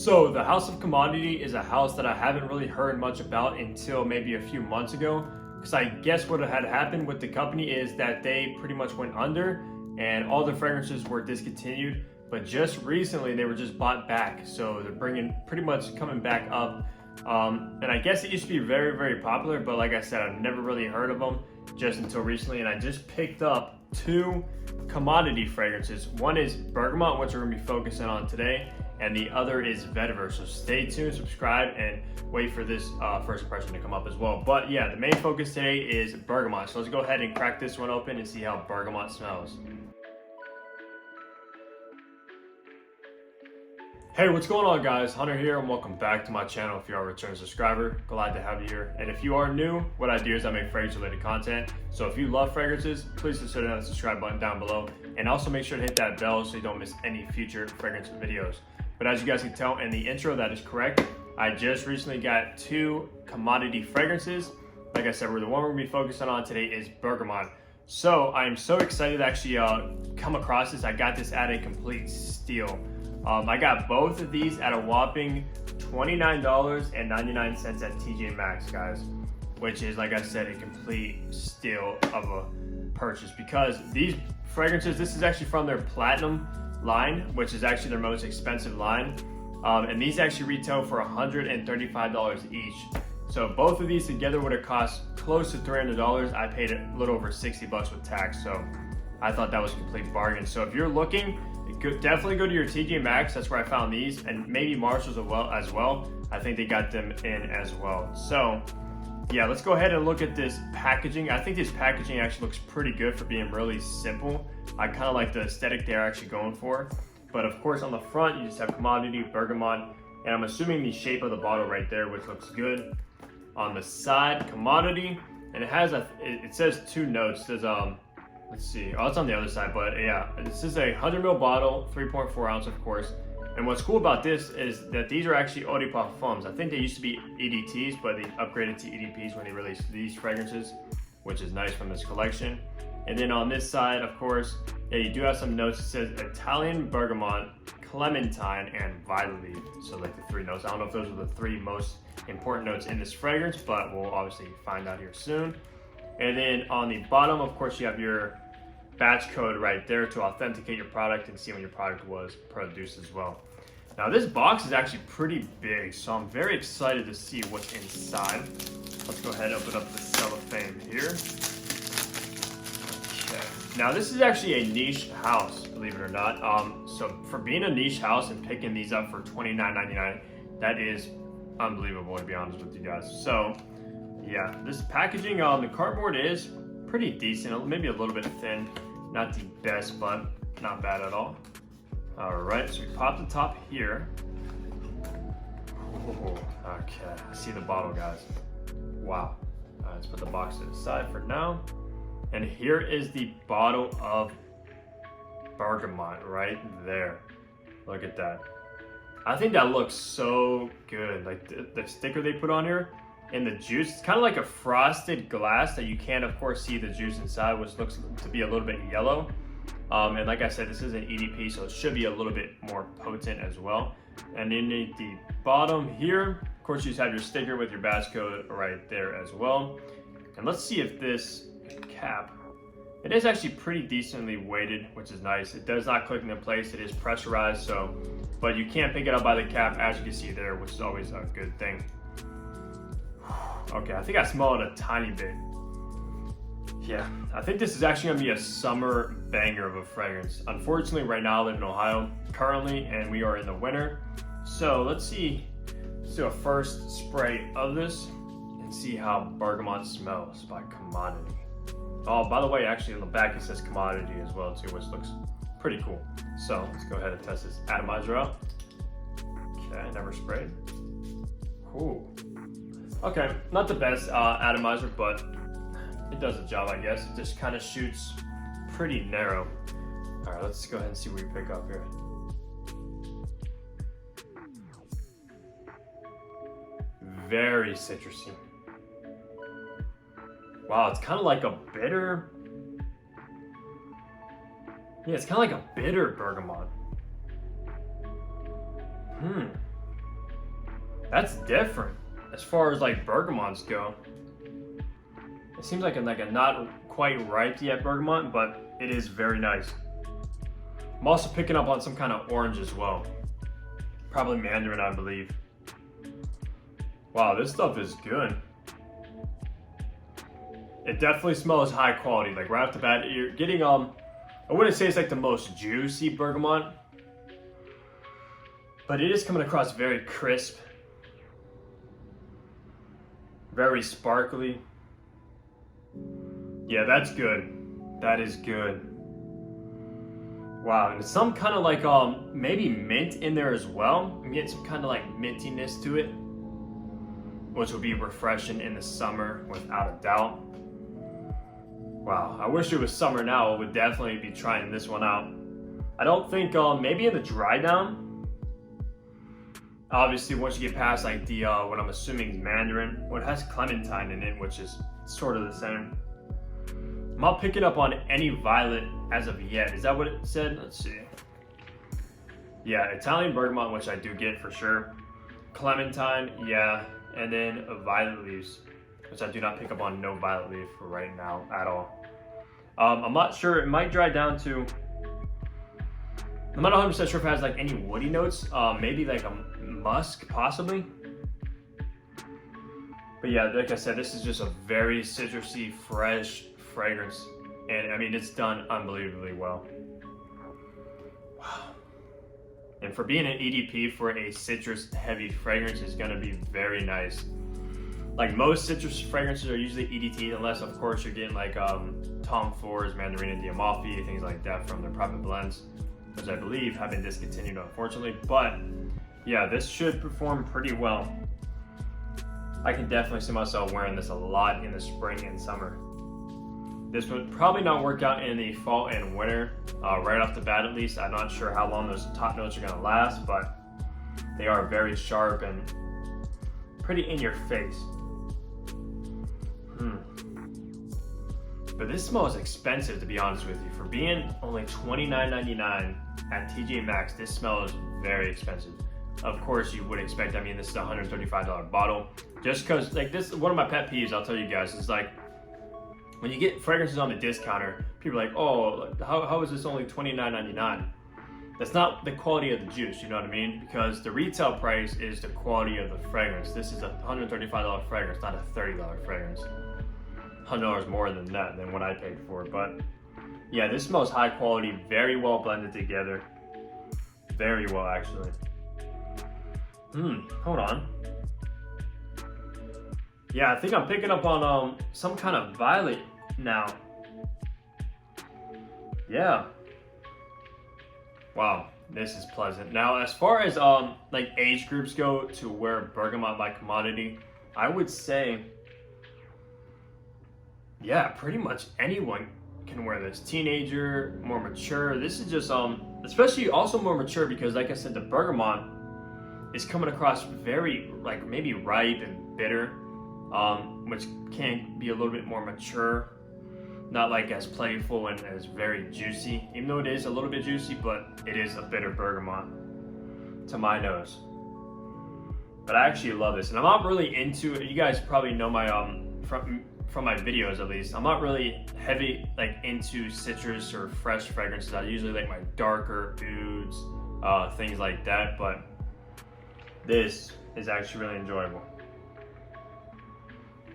So the House of Commodity is a house that I haven't really heard much about until maybe a few months ago, because I guess what had happened with the company is that they pretty much went under and all the fragrances were discontinued, but just recently they were just bought back, so they're pretty much coming back up. And I guess it used to be very, very popular, but like I said, I've never really heard of them just until recently, and I just picked up two commodity fragrances. One is Bergamot, which we're gonna be focusing on today, and the other is vetiver. So stay tuned, subscribe, and wait for this first impression to come up as well. But yeah, the main focus today is Bergamot. So let's go ahead and crack this one open and see how Bergamot smells. Hey, what's going on guys? Hunter here and welcome back to my channel. If you are a return subscriber, glad to have you here. And if you are new, what I do is I make fragrance related content. So if you love fragrances, please consider that subscribe button down below. And also make sure to hit that bell so you don't miss any future fragrance videos. But as you guys can tell in the intro, that is correct. I just recently got two commodity fragrances. Like I said, the one we're gonna be focusing on today is Bergamot. So I'm so excited to actually come across this. I got this at a complete steal. I got both of these at a whopping $29.99 at TJ Maxx, guys, which is, like I said, a complete steal of a purchase, because these fragrances, this is actually from their Platinum line, which is actually their most expensive line, and these actually retail for $135 each. So both of these together would have cost close to $300. I paid a little over 60 bucks with tax, so I thought that was a complete bargain. So if you're looking, definitely go to your TJ Maxx. That's where I found these, and maybe Marshall's as well. I think they got them in as well. So yeah, let's go ahead and look at this packaging. I think this packaging actually looks pretty good for being really simple. I kind of like the aesthetic they're actually going for. But of course on the front you just have commodity, Bergamot, and I'm assuming the shape of the bottle right there, which looks good. On the side, commodity, and it has it says two notes. It says let's see. Oh, it's on the other side, but yeah, this is a 100 ml bottle, 3.4 ounce, of course. And what's cool about this is that these are actually eau de parfums. I think they used to be EDTs, but they upgraded to EDPs when they released these fragrances, which is nice from this collection. And then on this side, of course, yeah, you do have some notes. It says Italian bergamot, clementine, and violet leaf. So like the three notes. I don't know if those are the three most important notes in this fragrance, but we'll obviously find out here soon. And then on the bottom, of course, you have your batch code right there to authenticate your product and see when your product was produced as well. Now this box is actually pretty big, so I'm very excited to see what's inside. Let's go ahead and open up the cellophane here. Okay. Now this is actually a niche house, believe it or not. So for being a niche house and picking these up for $29.99, that is unbelievable, to be honest with you guys. So yeah, this packaging, the cardboard is pretty decent, maybe a little bit thin, not the best, but not bad at all. All right, so we pop the top here. Ooh, okay, I see the bottle, guys. Wow. All right, let's put the box to the side for now. And here is the bottle of Bergamot right there. Look at that. I think that looks so good. Like the sticker they put on here and the juice, it's kind of like a frosted glass that you can, of course, see the juice inside, which looks to be a little bit yellow. And like I said, this is an EDP, so it should be a little bit more potent as well. And then the bottom here, of course, you just have your sticker with your batch code right there as well. And let's see if this cap, it is actually pretty decently weighted, which is nice. It does not click into place. It is pressurized, so, but you can't pick it up by the cap, as you can see there, which is always a good thing. Okay, I think I smell it a tiny bit. Yeah, I think this is actually gonna be a summer banger of a fragrance. Unfortunately, right now I live in Ohio currently, and we are in the winter. So let's do a first spray of this and see how Bergamot smells by commodity. Oh, by the way, actually on the back it says commodity as well too, which looks pretty cool. So let's go ahead and test this atomizer out. Okay, never sprayed. Cool. Okay, not the best atomizer, but it does the job, I guess. It just kind of shoots pretty narrow. All right, let's go ahead and see what we pick up here. Very citrusy. Wow, it's kind of like a bitter. Yeah, it's kind of like a bitter bergamot. That's different as far as like bergamots go. It seems like a not quite ripe yet bergamot, but it is very nice. I'm also picking up on some kind of orange as well. Probably mandarin, I believe. Wow, this stuff is good. It definitely smells high quality. Like right off the bat, you're getting I wouldn't say it's like the most juicy bergamot, but it is coming across very crisp, very sparkly. Yeah, that's good. That is good. Wow, and some kind of like maybe mint in there as well. I'm getting some kind of like mintiness to it, which will be refreshing in the summer without a doubt. Wow, I wish it was summer now. I would definitely be trying this one out. I don't think, maybe in the dry down. Obviously, once you get past like the, what I'm assuming is mandarin, well, it has clementine in it, which is sort of the same. I'm not picking up on any violet as of yet. Is that what it said? Let's see. Yeah, Italian bergamot, which I do get for sure. Clementine, yeah. And then violet leaves, which I do not pick up on no violet leaf for right now at all. I'm not sure, it might dry down to, I'm not 100% sure if it has like any woody notes, maybe like a musk possibly. But yeah, like I said, this is just a very citrusy, fresh fragrance. And I mean, it's done unbelievably well. Wow. And for being an EDP for a citrus heavy fragrance is gonna be very nice. Like most citrus fragrances are usually EDT, unless of course you're getting like Tom Ford's Mandarina di Amalfi, things like that from their private blends, which I believe have been discontinued unfortunately. But yeah, this should perform pretty well. I can definitely see myself wearing this a lot in the spring and summer. This would probably not work out in the fall and winter, right off the bat at least. I'm not sure how long those top notes are gonna last, but they are very sharp and pretty in your face. But this smells expensive, to be honest with you. For being only $29.99 at TJ Maxx, this smells very expensive. Of course, you would expect, I mean, this is a $135 bottle. Just because, like, this is one of my pet peeves, I'll tell you guys, is like, when you get fragrances on the discounter, people are like, oh, how is this only $29.99? That's not the quality of the juice, you know what I mean? Because the retail price is the quality of the fragrance. This is a $135 fragrance, not a $30 fragrance. $100 more than that, than what I paid for. But yeah, this smells high quality, very well blended together. Very well, actually. Hold on. Yeah, I think I'm picking up on some kind of violet now. Yeah. Wow, this is pleasant. Now, as far as like age groups go to wear bergamot by commodity, I would say, yeah, pretty much anyone can wear this. Teenager, more mature. This is just especially also more mature because, like I said, the bergamot is coming across very like maybe ripe and bitter, which can be a little bit more mature. Not like as playful and as very juicy, even though it is a little bit juicy, but it is a bitter bergamot to my nose. But I actually love this, and I'm not really into it. You guys probably know my from my videos at least. I'm not really heavy like into citrus or fresh fragrances. I usually like my darker ouds, things like that. But this is actually really enjoyable.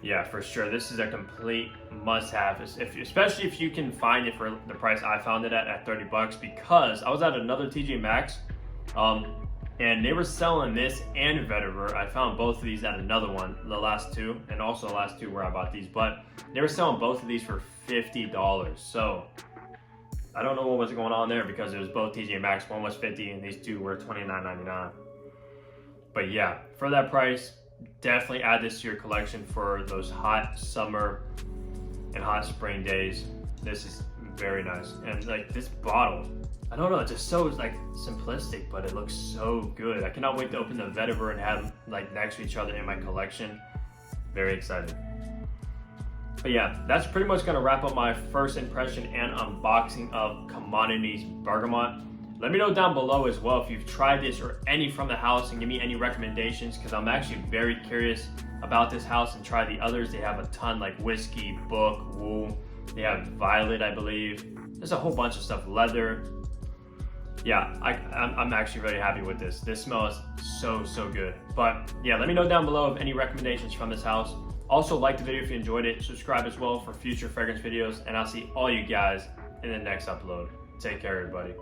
Yeah, for sure. This is a complete must-have, especially if you can find it for the price I found it at $30. Because I was at another TJ Maxx, and they were selling this and vetiver. I found both of these at another one, the last two, and also the last two where I bought these. But they were selling both of these for $50. So I don't know what was going on there because it was both TJ Maxx. One was $50 and these two were $29.99. But yeah, for that price, definitely add this to your collection for those hot summer and hot spring days. This is very nice. And like this bottle, I don't know, it's just so like simplistic, but it looks so good. I cannot wait to open the vetiver and have them like next to each other in my collection. Very excited. But yeah, that's pretty much gonna wrap up my first impression and unboxing of Commodities Bergamot. Let me know down below as well if you've tried this or any from the house, and give me any recommendations, because I'm actually very curious about this house and try the others. They have a ton, like whiskey, book, wool. They have violet, I believe. There's a whole bunch of stuff, leather. Yeah, I'm actually very happy with this. This smells so good. But yeah, let me know down below of any recommendations from this house. Also, like the video if you enjoyed it. Subscribe as well for future fragrance videos, and I'll see all you guys in the next upload. Take care, everybody.